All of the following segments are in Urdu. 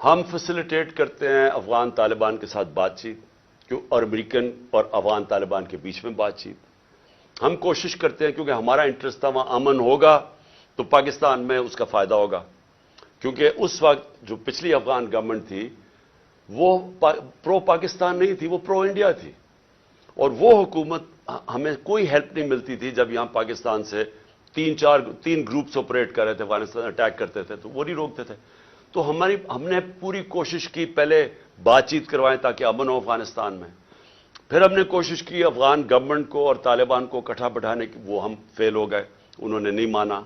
ہم فیسیلیٹیٹ کرتے ہیں افغان طالبان کے ساتھ بات چیت اور امریکن اور افغان طالبان کے بیچ میں بات چیت. ہم کوشش کرتے ہیں کیونکہ ہمارا انٹرسٹ تھا وہاں امن ہوگا تو پاکستان میں اس کا فائدہ ہوگا. کیونکہ اس وقت جو پچھلی افغان گورنمنٹ تھی وہ پرو پاکستان نہیں تھی، وہ پرو انڈیا تھی. اور وہ حکومت ہمیں کوئی ہیلپ نہیں ملتی تھی جب یہاں پاکستان سے تین گروپس آپریٹ کر رہے تھے، افغانستان اٹیک کرتے تھے تو وہ نہیں روکتے تھے. تو ہم نے پوری کوشش کی پہلے بات چیت کروائیں تاکہ امن ہو افغانستان میں. پھر ہم نے کوشش کی افغان گورنمنٹ کو اور طالبان کو اکٹھا بٹھانے کی، وہ ہم فیل ہو گئے، انہوں نے نہیں مانا.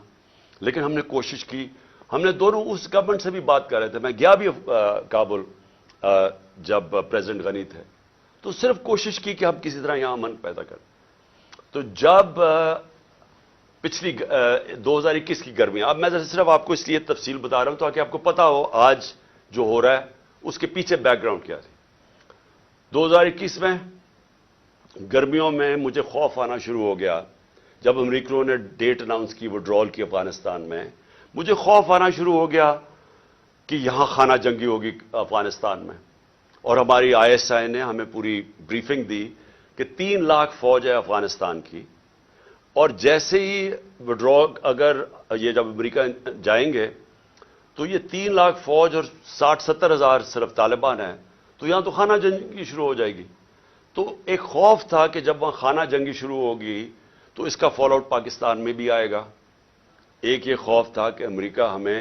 لیکن ہم نے کوشش کی. ہم نے دونوں اس گورنمنٹ سے بھی بات کر رہے تھے. میں گیا بھی کابل جب پریزیڈنٹ غنی تھے، تو صرف کوشش کی کہ ہم کسی طرح یہاں امن پیدا کریں. تو جب پچھلی 2021 کی گرمیاں، اب میں صرف آپ کو اس لیے تفصیل بتا رہا ہوں تاکہ آپ کو پتا ہو آج جو ہو رہا ہے اس کے پیچھے بیک گراؤنڈ کیا تھی. 2021 میں گرمیوں میں مجھے خوف آنا شروع ہو گیا جب امریکیوں نے ڈیٹ اناؤنس کی وڈرال کی افغانستان میں. مجھے خوف آنا شروع ہو گیا کہ یہاں خانہ جنگی ہوگی افغانستان میں. اور ہماری ISI نے ہمیں پوری بریفنگ دی کہ 3 لاکھ فوج ہے افغانستان کی، اور جیسے ہی وڈرا اگر یہ جب امریکہ جائیں گے تو یہ 3 لاکھ فوج اور 60-70 ہزار صرف طالبان ہیں، تو یہاں تو خانہ جنگی شروع ہو جائے گی. تو ایک خوف تھا کہ جب وہاں خانہ جنگی شروع ہوگی تو اس کا فال آؤٹ پاکستان میں بھی آئے گا. ایک یہ خوف تھا کہ امریکہ ہمیں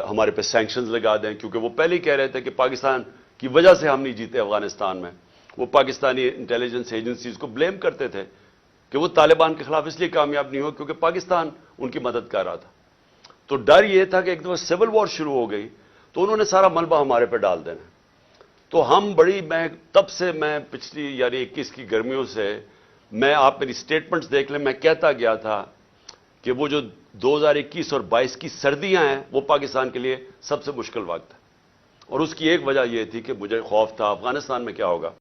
ہمارے پہ سینکشنز لگا دیں، کیونکہ وہ پہلے ہی کہہ رہے تھے کہ پاکستان کی وجہ سے ہم نہیں جیتے افغانستان میں. وہ پاکستانی انٹیلیجنس ایجنسیز کو بلیم کرتے تھے کہ وہ طالبان کے خلاف اس لیے کامیاب نہیں ہو کیونکہ پاکستان ان کی مدد کر رہا تھا. تو ڈر یہ تھا کہ ایک دفعہ سول وار شروع ہو گئی تو انہوں نے سارا ملبہ ہمارے پہ ڈال دینا. تو تب سے میں پچھلی یعنی 21 کی گرمیوں سے آپ میری سٹیٹمنٹس دیکھ لیں، میں کہتا گیا تھا کہ وہ جو 2021 اور 22 کی سردیاں ہیں وہ پاکستان کے لیے سب سے مشکل وقت ہے. اور اس کی ایک وجہ یہ تھی کہ مجھے خوف تھا افغانستان میں کیا ہوگا.